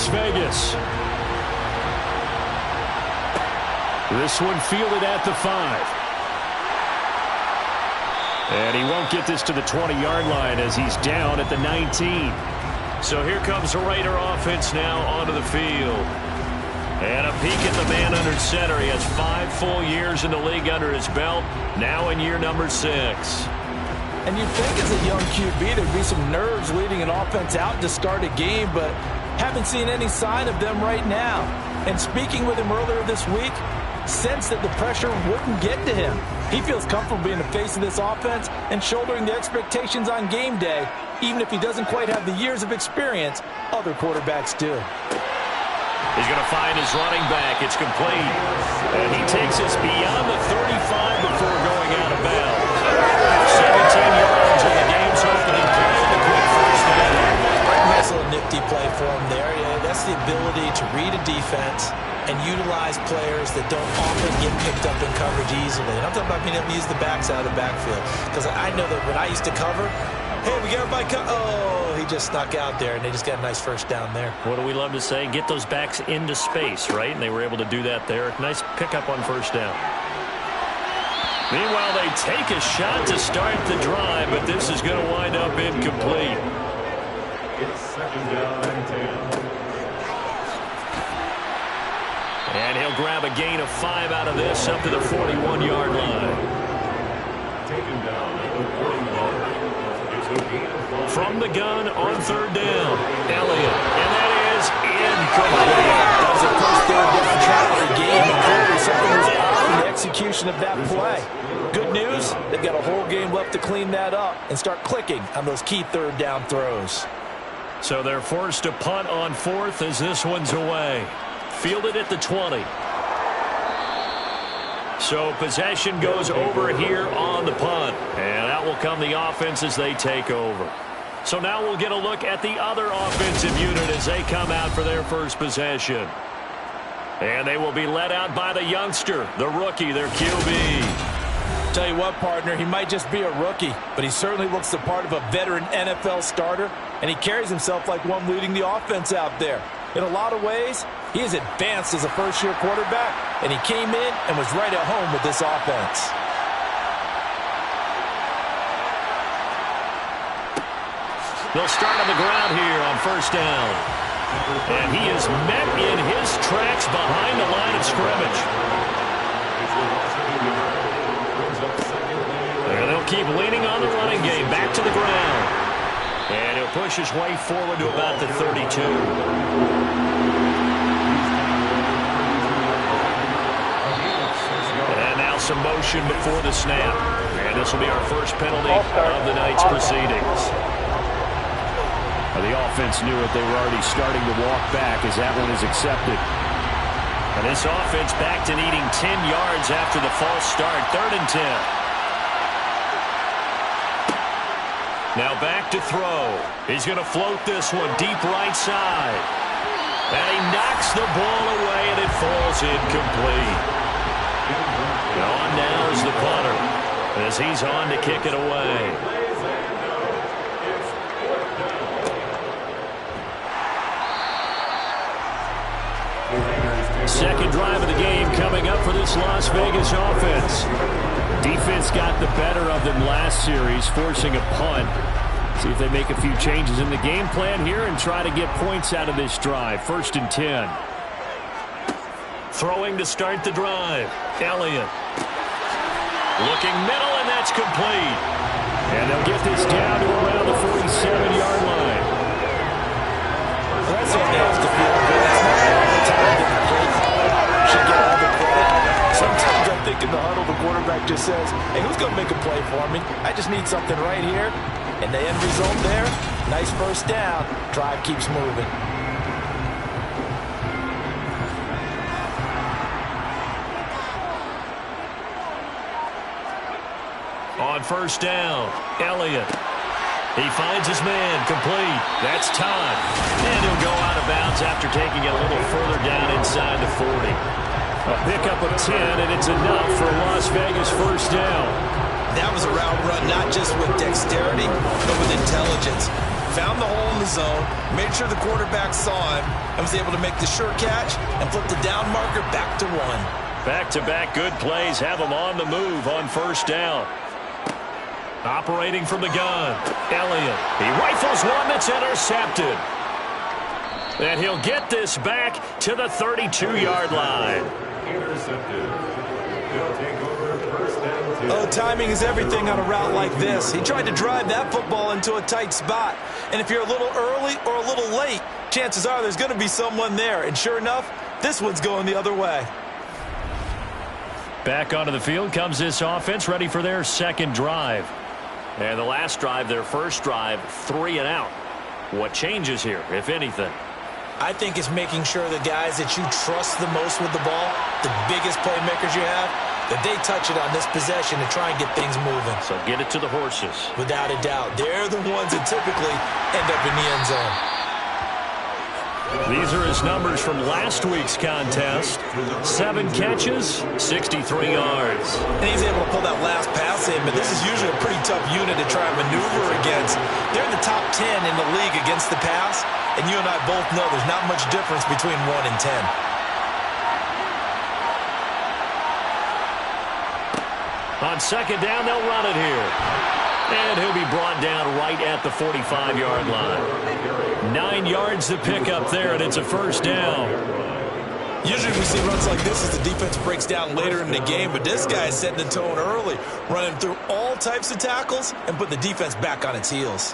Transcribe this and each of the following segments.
Las Vegas. This one fielded at the 5. And he won't get this to the 20-yard line as he's down at the 19. So here comes the Raider offense now onto the field. And a peek at the man under center. He has 5 full years in the league under his belt, now in year number 6. And you'd think as a young QB there'd be some nerves leading an offense out to start a game, but haven't seen any sign of them right now. And speaking with him earlier this week, sensed that the pressure wouldn't get to him. He feels comfortable being the face of this offense and shouldering the expectations on game day, even if he doesn't quite have the years of experience other quarterbacks do. He's going to find his running back. It's complete. And he takes us beyond the 35 before going out of bounds. 17 yards on the game's opening play. The quick first down. Nice little nifty play for him there. Yeah, that's the ability to read a defense and utilize players that don't often get picked up in coverage easily. And I'm talking about being able to use the backs out of the backfield. Because I know that when I used to cover, hey, we got everybody oh, he just snuck out there, and they just got a nice first down there. What do we love to say? Get those backs into space, right? And they were able to do that there. Nice pickup on first down. Meanwhile, they take a shot to start the drive, but this is going to wind up incomplete. It's second down and 10. And he'll grab a gain of 5 out of this up to the 41-yard line. Taken down at the 41. It's a gain of 5. From the gun on third down, Elliott. And that is incomplete. That was a first third down try for the game. And clearly something was off in the execution of that play. Good news, they've got a whole game left to clean that up and start clicking on those key third down throws. So they're forced to punt on 4th as this one's away. Fielded at the 20. So possession goes over here on the punt. And that will come the offense as they take over. So now we'll get a look at the other offensive unit as they come out for their first possession. And they will be led out by the youngster, the rookie, their QB. Tell you what, partner, he might just be a rookie, but he certainly looks the part of a veteran NFL starter, and he carries himself like one leading the offense out there. In a lot of ways, he is advanced as a first-year quarterback, and he came in and was right at home with this offense. They'll start on the ground here on first down. And he is met in his tracks behind the line of scrimmage. And they'll keep leaning on the running game back to the ground. And he'll push his way forward to about the 32. And now some motion before the snap. And this will be our first penalty of the night's proceedings. The offense knew it. They were already starting to walk back as that one is accepted. And this offense back to needing 10 yards after the false start. 3rd and 10. Now back to throw. He's going to float this one deep right side. And he knocks the ball away, and it falls incomplete. On now is the punter as he's on to kick it away. Second drive of the game coming up for this Las Vegas offense. Defense got the better of them last series, forcing a punt. See if they make a few changes in the game plan here and try to get points out of this drive. 1st and 10. Throwing to start the drive. Elliott. Looking middle, and that's complete. And they'll get this down to around the 47-yard line. Well, that's what they have to feel good. It's not all the time that the play should get all the credit. Sometimes I think in the huddle, the quarterback just says, hey, who's going to make a play for me? I just need something right here. And the end result there, nice first down. Drive keeps moving. On first down, Elliott. He finds his man, complete. That's time. And he'll go out of bounds after taking it a little further down inside the 40. A pickup of 10, and it's enough for Las Vegas first down. That was a route run, not just with dexterity, but with intelligence. found the hole in the zone, made sure the quarterback saw him, and was able to make the sure catch and flip the down marker back to 1. Back-to-back good plays have him on the move on first down. Operating from the gun, Elliott. He rifles one that's intercepted. And he'll get this back to the 32-yard line. Intercepted. They'll take over first down 10. Oh, timing is everything on a route like this. He tried to drive that football into a tight spot. And if you're a little early or a little late, chances are there's going to be someone there. And sure enough, this one's going the other way. Back onto the field comes this offense, ready for their second drive. And the last drive, their first drive, 3 and out. What changes here, if anything? I think it's making sure the guys that you trust the most with the ball, the biggest playmakers you have, that they touch it on this possession to try and get things moving. So get it to the horses. Without a doubt. They're the ones that typically end up in the end zone. These are his numbers from last week's contest. 7 catches, 63 yards. And he's able to pull that last pass in, but this is usually a pretty tough unit to try and maneuver against. They're in the top 10 in the league against the pass, and you and I both know there's not much difference between 1 and 10. On second down, they'll run it here. And he'll be brought down right at the 45-yard line. 9 yards to pick up there, and it's a first down. Usually we see runs like this as the defense breaks down later in the game, but this guy is setting the tone early, running through all types of tackles and put the defense back on its heels.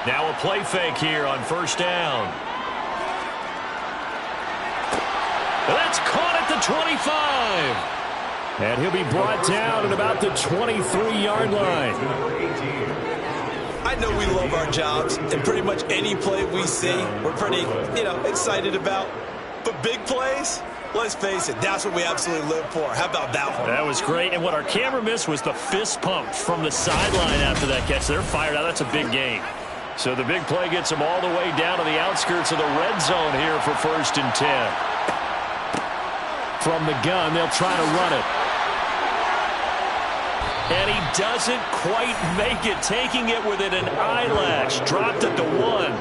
Now a play fake here on first down. That's caught at the 25. And he'll be brought down at about the 23-yard line. I know we love our jobs, and pretty much any play we see, we're pretty, excited about. But big plays, let's face it, that's what we absolutely live for. How about that one? That was great, and what our camera missed was the fist pump from the sideline after that catch. They're fired out. That's a big game. So the big play gets them all the way down to the outskirts of the red zone here for 1st and 10. From the gun, they'll try to run it. And he doesn't quite make it, taking it within an eyelash. Dropped it to 1.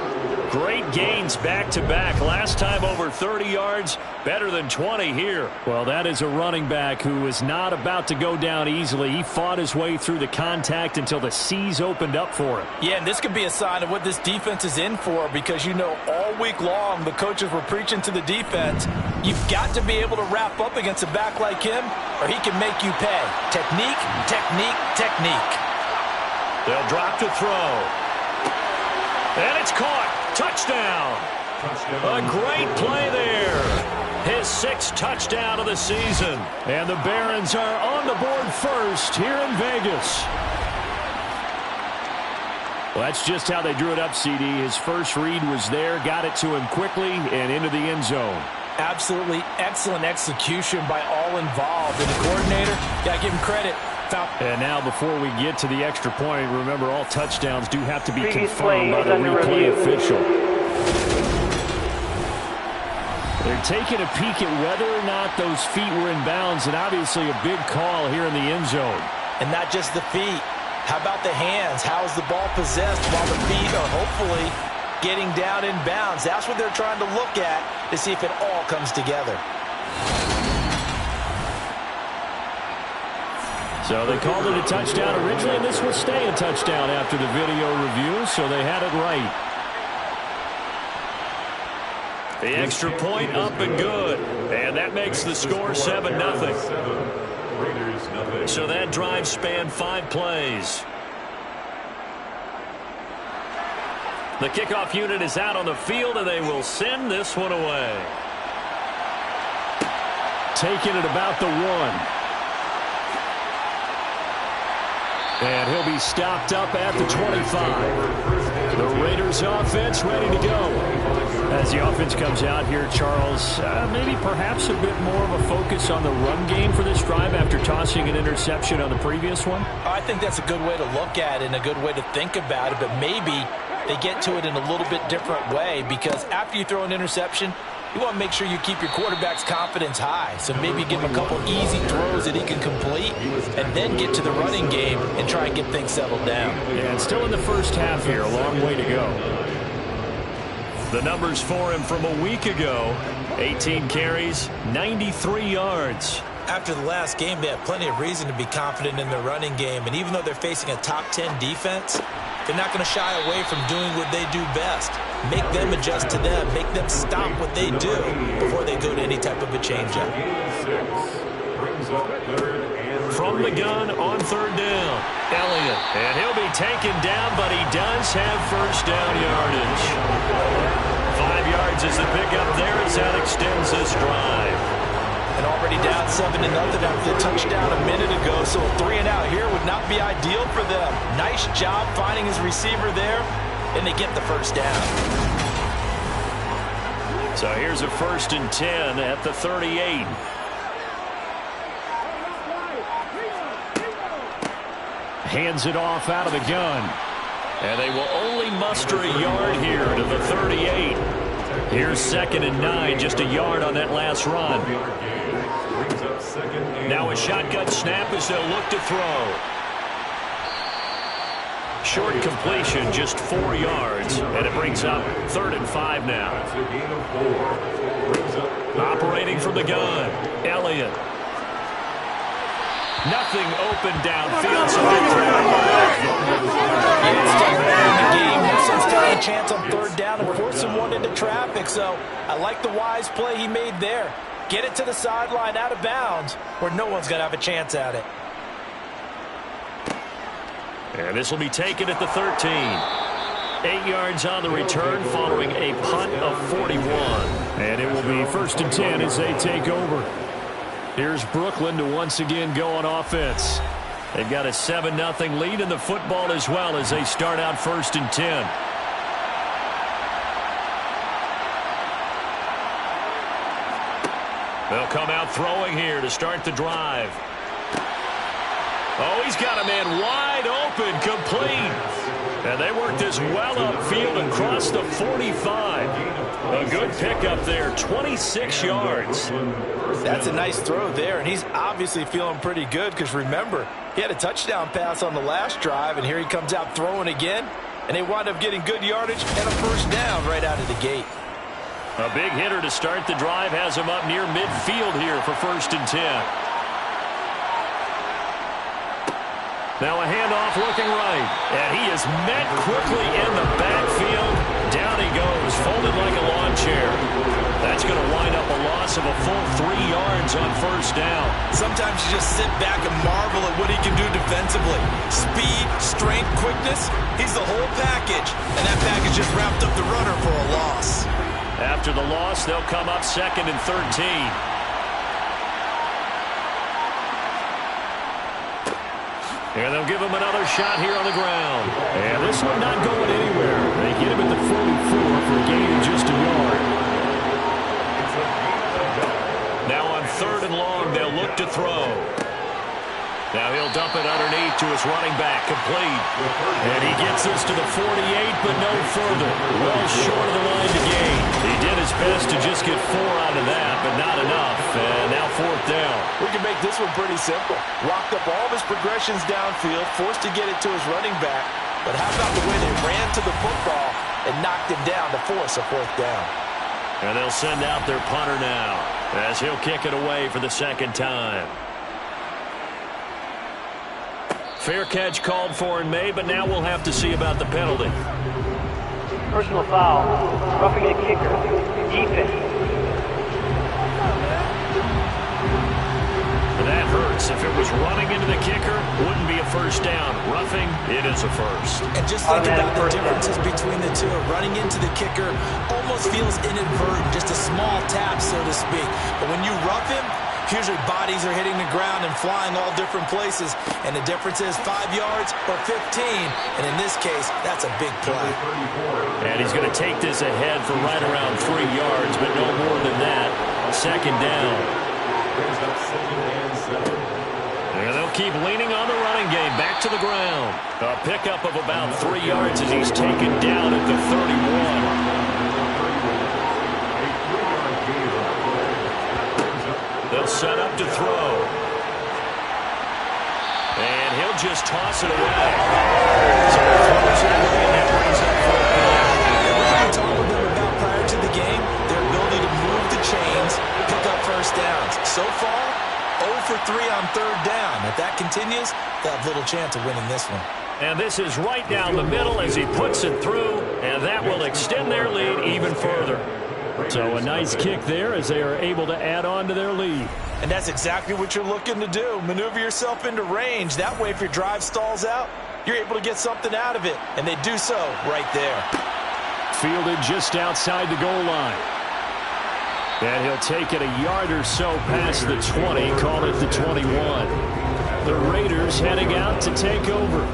Great gains back-to-back. Last time over 30 yards, better than 20 here. Well, that is a running back who is not about to go down easily. He fought his way through the contact until the seas opened up for him. Yeah, and this could be a sign of what this defense is in for, because all week long the coaches were preaching to the defense, you've got to be able to wrap up against a back like him or he can make you pay. Technique, technique, technique. They'll drop to throw. And it's caught. Touchdown. A great play there. His 6th touchdown of the season. And the Barons are on the board first here in Vegas. Well, that's just how they drew it up, CD. His first read was there, got it to him quickly, and into the end zone. Absolutely excellent execution by all involved. And the coordinator, got to give him credit. And now before we get to the extra point, remember all touchdowns do have to be confirmed by the replay official. They're taking a peek at whether or not those feet were in bounds, and obviously a big call here in the end zone. And not just the feet. How about the hands? How is the ball possessed while the feet are hopefully getting down in bounds? That's what they're trying to look at to see if it all comes together. So they called it a touchdown originally, and this will stay a touchdown after the video review, so they had it right. The extra point up and good, and that makes the score 7-0. So that drive spanned 5 plays. The kickoff unit is out on the field, and they will send this one away. Taking it about the 1. And he'll be stopped up at the 25. The Raiders offense ready to go. As the offense comes out here, Charles, maybe perhaps a bit more of a focus on the run game for this drive after tossing an interception on the previous one? I think that's a good way to look at it and a good way to think about it, but maybe they get to it in a little bit different way, because after you throw an interception, you want to make sure you keep your quarterback's confidence high. So maybe give him a couple easy throws that he can complete and then get to the running game and try and get things settled down. Yeah, and still in the first half here, a long way to go. The numbers for him from a week ago: 18 carries, 93 yards. After the last game, they have plenty of reason to be confident in their running game. And even though they're facing a top 10 defense, they're not going to shy away from doing what they do best. Make them adjust to them. Make them stop what they do before they go to any type of a changeup. From the gun on third down, Elliott. And he'll be taken down, but he does have first down yardage. 5 yards is the pickup there as that extends this drive. And already down 7-0 after the touchdown a minute ago, so a 3 and out here would not be ideal for them. Nice job finding his receiver there, and they get the first down. So here's a 1st and 10 at the 38. Hands it off out of the gun. And they will only muster a yard here to the 38. Here's 2nd and 9, just a yard on that last run. Now a shotgun snap as they'll look to throw. Short completion, just 4 yards, and it brings up 3rd and 5 now. Operating from the gun, Elliott. Nothing open downfield, so they throw It's still early in the game. No sense taking a chance on 3rd down and forcing one into traffic. So I like the wise play he made there. Get it to the sideline out of bounds where no one's going to have a chance at it. And this will be taken at the 13. 8 yards on the return following a punt of 41. And it will be 1st and 10 as they take over. Here's Brooklyn to once again go on offense. They've got a 7-0 lead in the football as well as they start out 1st and 10. They'll come out throwing here to start the drive. Oh, he's got a man wide open, complete. And they work this well upfield and cross the 45. A good pickup there, 26 yards. That's a nice throw there, and he's obviously feeling pretty good because, remember, he had a touchdown pass on the last drive, and here he comes out throwing again, and they wind up getting good yardage and a first down right out of the gate. A big hitter to start the drive has him up near midfield here for 1st and 10. Now a handoff looking right, and he is met quickly in the backfield. Down he goes, folded like a lawn chair. That's going to wind up a loss of a full 3 yards on 1st down. Sometimes you just sit back and marvel at what he can do defensively. Speed, strength, quickness, he's the whole package. And that package just wrapped up the runner for a loss. After the loss, they'll come up 2nd and 13. And they'll give him another shot here on the ground. And this one not going anywhere. They get him at the 44 for a gain of just a yard. Now on 3rd and long, they'll look to throw. Now he'll dump it underneath to his running back, complete. And he gets this to the 48, but no further. Well short of the line to gain. He did his best to just get 4 out of that, but not enough. And now 4th down. We can make this one pretty simple. Locked up all of his progressions downfield, forced to get it to his running back. But how about the way they ran to the football and knocked him down to force a 4th down? And they'll send out their punter now as he'll kick it away for the 2nd time. Fair catch called for and made, but now we'll have to see about the penalty. Personal foul, roughing the kicker, defense. That hurts. If it was running into the kicker, wouldn't be a 1st down. Roughing, it is a 1st. And just think about the differences between the two. Running into the kicker almost feels inadvertent, just a small tap, so to speak. But when you rough him, Usually bodies are hitting the ground and flying all different places, and the difference is 5 yards or 15, and in this case, that's a big play. And he's going to take this ahead for right around 3 yards, but no more than that. Second down. And they'll keep leaning on the running game. Back to the ground. A pickup of about 3 yards as he's taken down at the 31. They'll set up to throw. And he'll just toss it away. So he throws it away, and that brings up fourth down. What I talked with them about prior to the game, their ability to move the chains, pick up first downs. So far, 0 for 3 on third down. If that continues, they'll have little chance of winning this one. And this is right down the middle as he puts it through, and that will extend their lead even further. So a nice kick there as they are able to add on to their lead. And that's exactly what you're looking to do. Maneuver yourself into range. That way, if your drive stalls out, you're able to get something out of it. And they do so right there. Fielded just outside the goal line. And he'll take it a yard or so past the 20, call it the 21. The Raiders heading out to take over.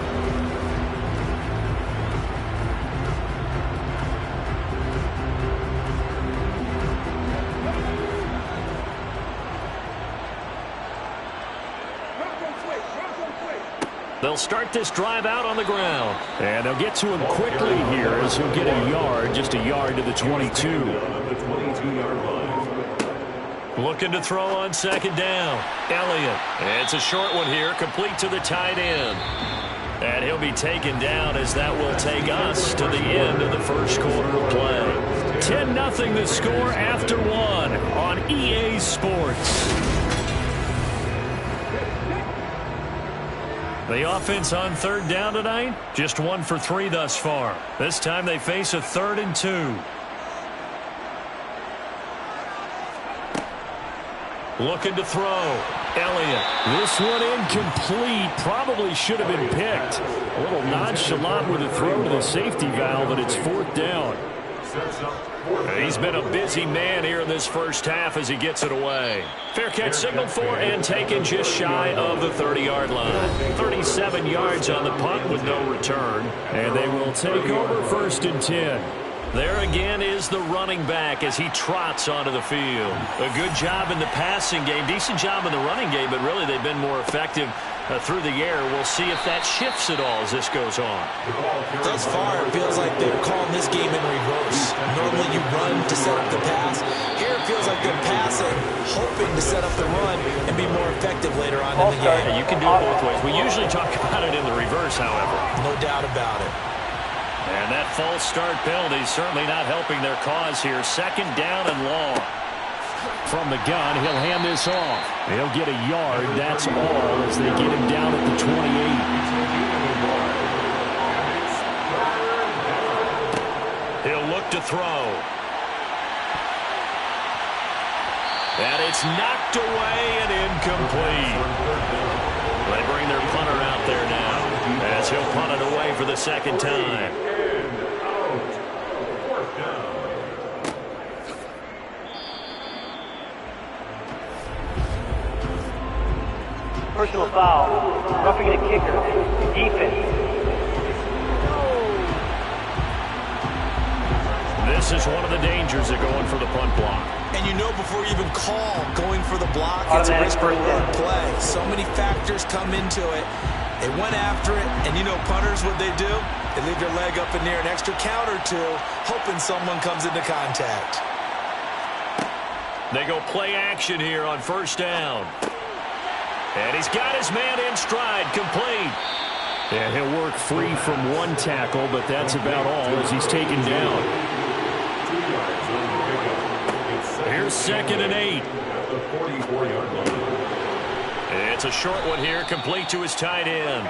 They'll start this drive out on the ground. And they'll get to him quickly here as he'll get a yard, just a yard to the 22. Looking to throw on second down. Elliott. It's a short one here, complete to the tight end. And he'll be taken down as that will take us to the end of the first quarter of play. 10-0 the score after one on EA Sports. The offense on third down tonight, just 1 for 3 thus far. This time they face a 3rd and 2. Looking to throw. Elliott. This one incomplete. Probably should have been picked. A little nonchalant with a throw to the safety valve, but it's 4th down. He's been a busy man here in this first half as he gets it away. Fair catch signaled for and taken just shy of the 30-yard line. 37 yards on the punt with no return. And they will take over 1st and 10. There again is the running back as he trots onto the field. A good job in the passing game. Decent job in the running game, but really they've been more effective through the air. We'll see if that shifts at all as this goes on. Thus far, it feels like they're calling this game in reverse. Normally you run to set up the pass. Here it feels like they're passing, hoping to set up the run and be more effective later on in the game. Yeah, you can do it both ways. We usually talk about it in the reverse, however. No doubt about it. And that false start penalty is certainly not helping their cause here. 2nd down and long. From the gun, he'll hand this off. He'll get a yard. That's all as they get him down at the 28. He'll look to throw. And it's knocked away and incomplete. They bring their punter out there now as he'll punt it away for the 2nd time. Personal foul. Roughing the kicker. Defense. This is one of the dangers of going for the punt block. And you know before you even call going for the block, it's a risk reward play. So many factors come into it. They went after it, and you know punters, what they do? They leave their leg up in the air an extra count or two, hoping someone comes into contact. They go play action here on 1st down. And he's got his man in stride, complete. And he'll work free from one tackle, but that's about all as he's taken down. Here's 2nd and 8. It's a short one here, complete to his tight end.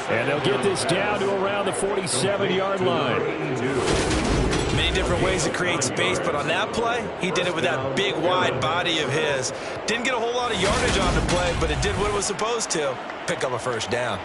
And they'll get this down to around the 47-yard line. Many different ways to create space, but on that play, he did it with that big, wide body of his. Didn't get a whole lot of yardage on the play, but it did what it was supposed to. Pick up a 1st down.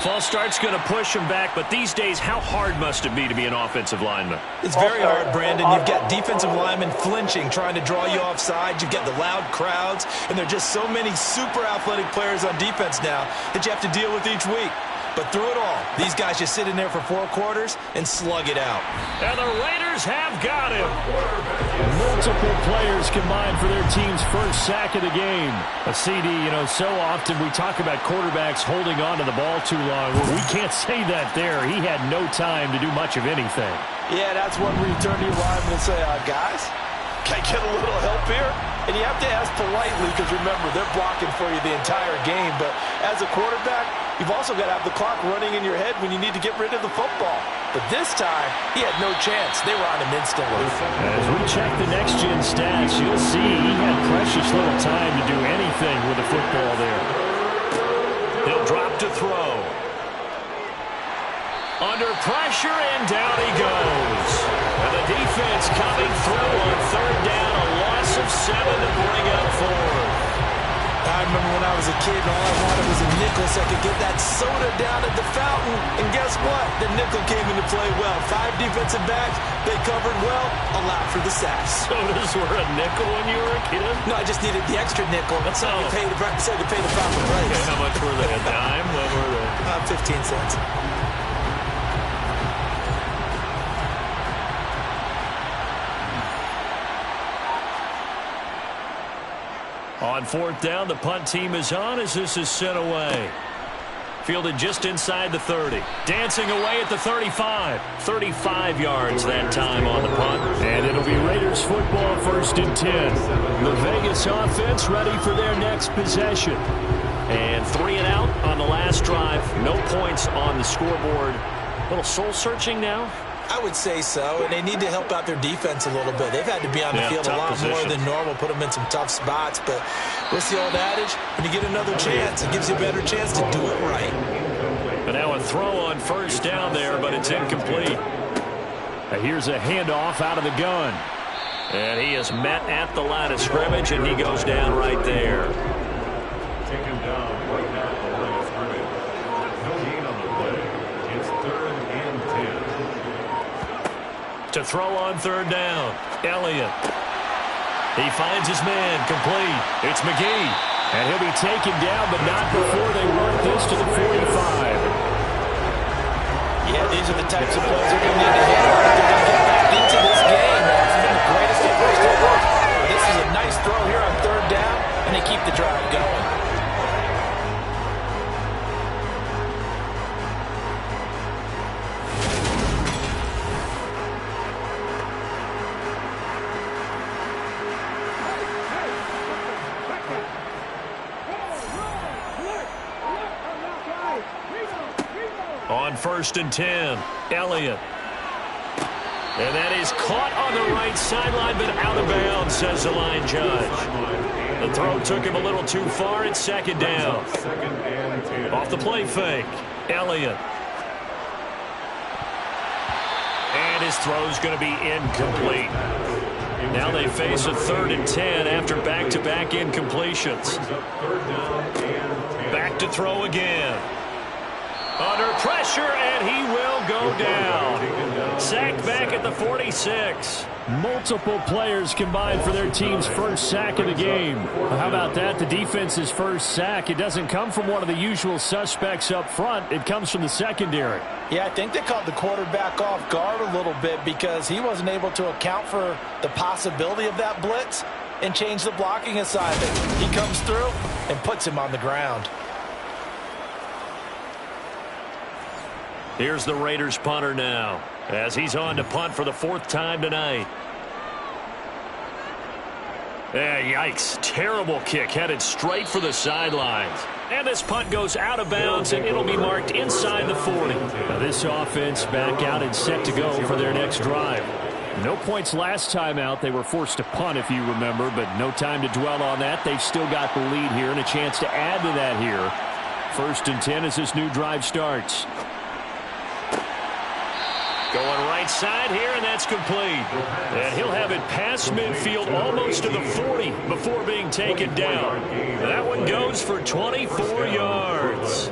False start's going to push him back, but these days, how hard must it be to be an offensive lineman? It's very hard, Brandon. You've got defensive linemen flinching, trying to draw you offside. You've got the loud crowds, and there are just so many super athletic players on defense now that you have to deal with each week. But through it all, these guys just sit in there for 4 quarters and slug it out. And the Raiders have got him. Multiple players combined for their team's first sack of the game. A CD, so often we talk about quarterbacks holding on to the ball too long. Well, we can't say that there. He had no time to do much of anything. Yeah, that's one where you turn to your lineman and say, guys, can I get a little help here? And you have to ask politely because, remember, they're blocking for you the entire game. But as a quarterback, you've also got to have the clock running in your head when you need to get rid of the football. But this time, he had no chance. They were on him instantly. As we check the next-gen stats, you'll see he had precious little time to do anything with the football there. He'll drop to throw. Under pressure, and down he goes. And the defense coming through on 3rd down, a loss of 7 to bring up 4th. I remember when I was a kid and all I wanted was a nickel so I could get that soda down at the fountain. And guess what? The nickel came into play well. 5 defensive backs, they covered well, allowed for the sacks. Sodas were a nickel when you were a kid? No, I just needed the extra nickel. That's how you pay the proper price. Okay, how much were they? A dime? What were they? 15 cents. On 4th down, the punt team is on as this is sent away. Fielded just inside the 30. Dancing away at the 35. 35 yards that time on the punt. And it'll be Raiders football 1st and 10. The Vegas offense ready for their next possession. And 3 and out on the last drive. No points on the scoreboard. A little soul-searching now. I would say so, and they need to help out their defense a little bit. They've had to be on the field a lot more than normal, put them in some tough spots. But what's the old adage? When you get another chance, it gives you a better chance to do it right. And now a throw on 1st down there, but it's incomplete. Here's a handoff out of the gun. And he is met at the line of scrimmage, and he goes down right there. Take him down right now at the line of scrimmage. No gain on the play. It's 3rd and 10. To throw on 3rd down, Elliott. He finds his man, complete. It's McGee. And he'll be taken down, but not before they work this to the 45. Yeah, these are the types of plays they're going to need to hit if they're going to get back into this game. It's been the greatest of first efforts. This is a nice throw here on 3rd down, and they keep the drive going. On 1st and 10, Elliott. And that is caught on the right sideline, but out of bounds, says the line judge. The throw took him a little too far. It's 2nd down. Off the play fake, Elliott. And his throw's going to be incomplete. Now they face a 3rd and 10 after back-to-back incompletions. Back to throw again. Under pressure, and he will go down. Sacked back at the 46. Multiple players combined for their team's first sack of the game. How about that? The defense's first sack. It doesn't come from one of the usual suspects up front. It comes from the secondary. Yeah, I think they caught the quarterback off guard a little bit because he wasn't able to account for the possibility of that blitz and change the blocking assignment. He comes through and puts him on the ground. Here's the Raiders punter now as he's on to punt for the 4th time tonight. Yikes. Terrible kick headed straight for the sidelines. And this punt goes out of bounds, and it'll be marked inside the 40. Now this offense back out and set to go for their next drive. No points last time out. They were forced to punt, if you remember, but no time to dwell on that. They've still got the lead here and a chance to add to that here. 1st and 10 as this new drive starts. Going right side here, and that's complete. And he'll have it past midfield almost to the 40 before being taken down. That one goes for 24 yards.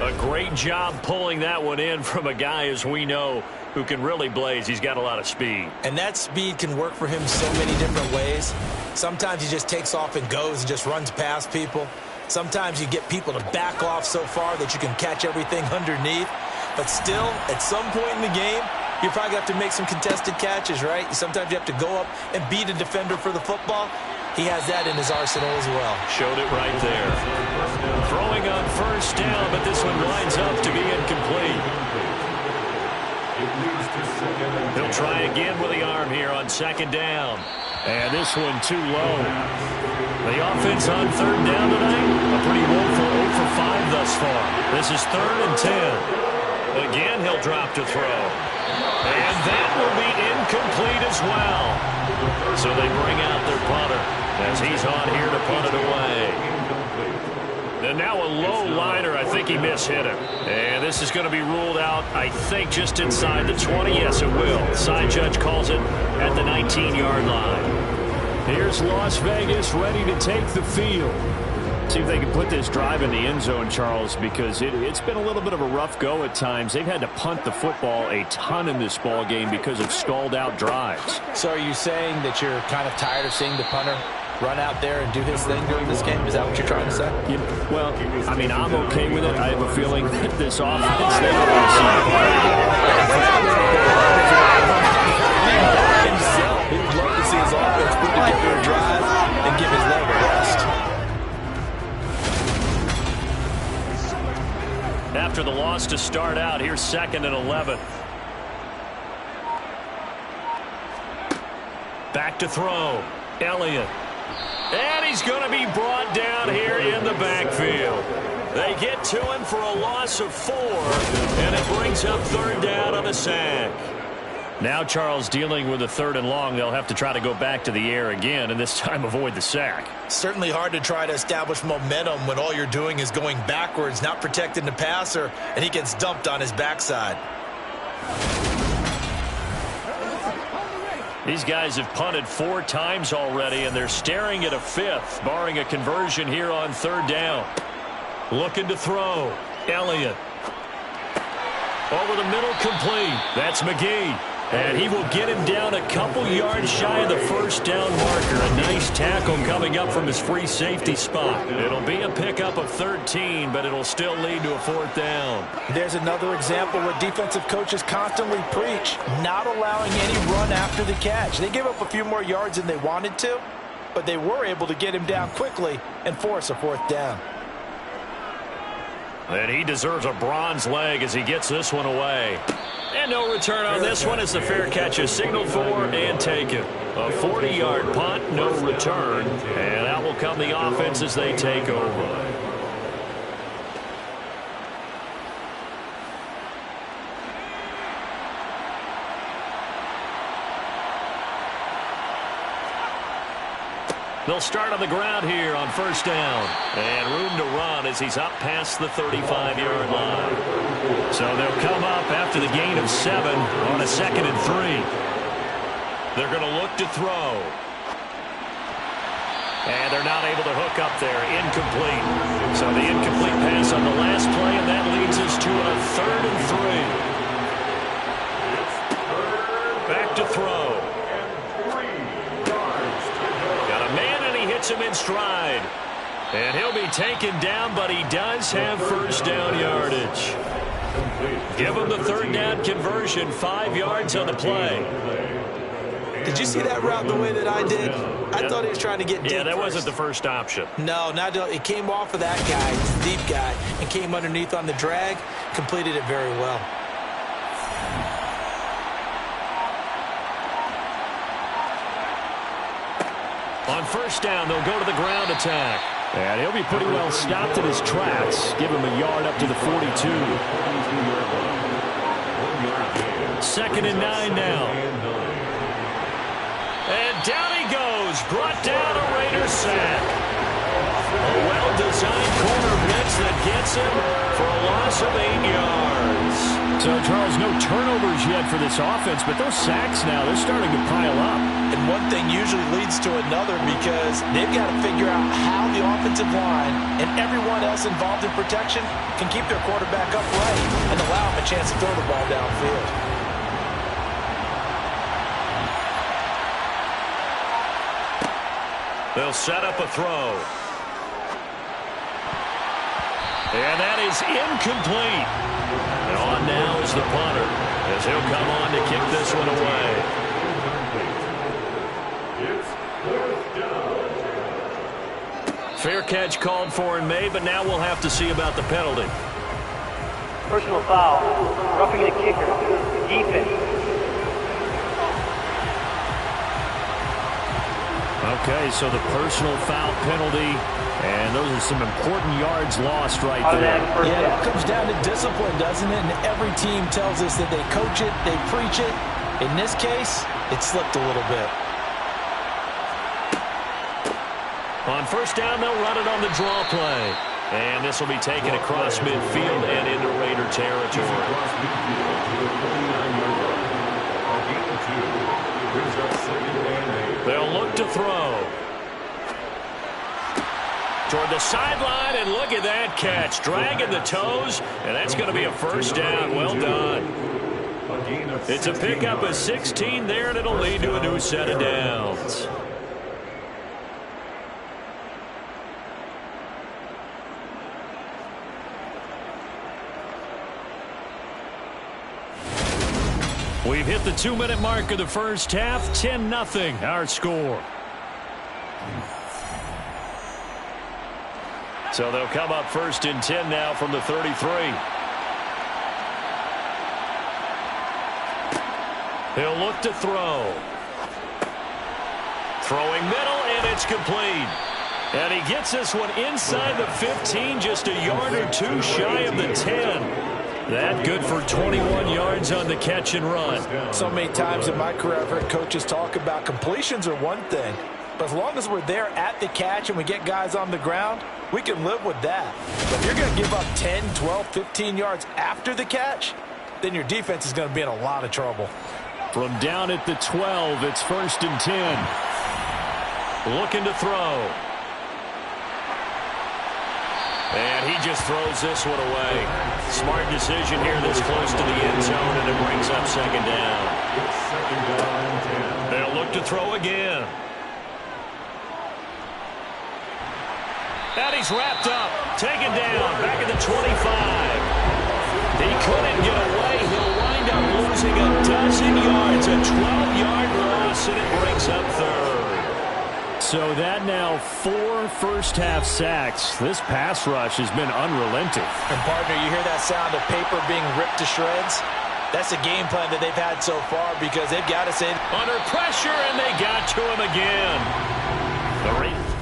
A great job pulling that one in from a guy, as we know, who can really blaze. He's got a lot of speed. And that speed can work for him so many different ways. Sometimes he just takes off and goes and just runs past people. Sometimes you get people to back off so far that you can catch everything underneath. But still, at some point in the game, you probably have to make some contested catches, right? Sometimes you have to go up and beat a defender for the football. He has that in his arsenal as well. Showed it right there. Throwing on first down, but this one winds up to be incomplete. He'll try again with the arm here on second down. And this one too low. The offense on third down tonight, a pretty woeful 0 for 5 thus far. This is 3rd and 10. Again, he'll drop to throw. And that will be incomplete as well. So they bring out their punter as he's on here to punt it away. And now a low liner. I think he mishit him. And this is going to be ruled out, I think, just inside the 20. Yes, it will. The side judge calls it at the 19-yard line. Here's Las Vegas ready to take the field. See if they can put this drive in the end zone, Charles, because it's been a little bit of a rough go at times. They've had to punt the football a ton in this ball game because of stalled-out drives. So are you saying that you're kind of tired of seeing the punter run out there and do his thing during this game? Is that what you're trying to say? Yeah, well, I mean, I'm okay with it. I have a feeling that this offense, they don't want to see the punter. He'd love to see his offense put together a drive and give his leg a rest. After the loss to start out, here's 2nd and 11. Back to throw. Elliott. And he's going to be brought down here in the backfield. They get to him for a loss of 4, and it brings up 3rd down on a sack. Now Charles dealing with a 3rd and long. They'll have to try to go back to the air again, and this time avoid the sack. Certainly hard to try to establish momentum when all you're doing is going backwards, not protecting the passer, and he gets dumped on his backside. These guys have punted 4 times already, and they're staring at a 5th, barring a conversion here on 3rd down. Looking to throw. Elliott. Over the middle, complete. That's McGee. And he will get him down a couple yards shy of the 1st down marker. A nice tackle coming up from his free safety spot. It'll be a pickup of 13, but it'll still lead to a 4th down. There's another example where defensive coaches constantly preach, not allowing any run after the catch. They gave up a few more yards than they wanted to, but they were able to get him down quickly and force a 4th down. And he deserves a bronze leg as he gets this one away. And no return on this one as the fair catch is signaled for and taken. A 40-yard punt, no return. And out will come the offense as they take over. They'll start on the ground here on 1st down. And room to run as he's up past the 35-yard line. So they'll come up after the gain of 7 on a 2nd and 3. They're going to look to throw. And they're not able to hook up there. Incomplete. So the incomplete pass on the last play, and that leads us to a 3rd and 3. Back to throw. Him in stride, and he'll be taken down, but he does have 1st down yardage. Give him the 3rd down conversion, 5 yards on the play. Did you see that route the way that I did? I thought he was trying to get deep. Yeah, that wasn't the first option. No, it came off of that guy, deep guy, and came underneath on the drag, completed it very well. On 1st down, they'll go to the ground attack. And he'll be pretty well stopped in his tracks. Give him a yard up to the 42. 2nd and 9 now. And down he goes. Brought down a Raider sack. A well-designed corner blitz that gets him for a loss of 8 yards. So, Charles, no turnovers yet for this offense, but those sacks now, they're starting to pile up. And one thing usually leads to another because they've got to figure out how the offensive line and everyone else involved in protection can keep their quarterback upright and allow him a chance to throw the ball downfield. They'll set up a throw. And that is incomplete. And on now is the punter, as he'll come on to kick this one away. Fair catch called for and made, but now we'll have to see about the penalty. Personal foul. Roughing the kicker. Defense. Okay, so the personal foul penalty, and those are some important yards lost right there. Yeah, it comes down to discipline, doesn't it? And every team tells us that they coach it, they preach it. In this case, it slipped a little bit. On first down, they'll run it on the draw play. And this will be taken across midfield and into Raider territory. They'll look to throw. Toward the sideline, and look at that catch. Dragging the toes, and that's going to be a first down. Well done. It's a pickup of 16 there, and it'll lead to a new set of downs. We've hit the 2-minute mark of the first half. 10-0 our score. So they'll come up first and 10 now from the 33. He'll look to throw. Throwing middle, and it's complete. And he gets this one inside the 15, just a yard or two shy of the 10. That good for 21 yards on the catch and run. So many times in my career I've heard coaches talk about completions are one thing, but as long as we're there at the catch and we get guys on the ground, we can live with that. But if you're going to give up 10, 12, 15 yards after the catch, then your defense is going to be in a lot of trouble. From down at the 12, it's first and 10. Looking to throw. And he just throws this one away. Smart decision here this close to the end zone, and it brings up second down. They'll look to throw again. And he's wrapped up, taken down, back at the 25. He couldn't get away. He'll wind up losing a dozen yards, a 12-yard loss, and it brings up third. So that now 4 first-half sacks. This pass rush has been unrelenting. And, partner, you hear that sound of paper being ripped to shreds? That's a game plan that they've had so far because they've got to say, under pressure, and they got to him again. The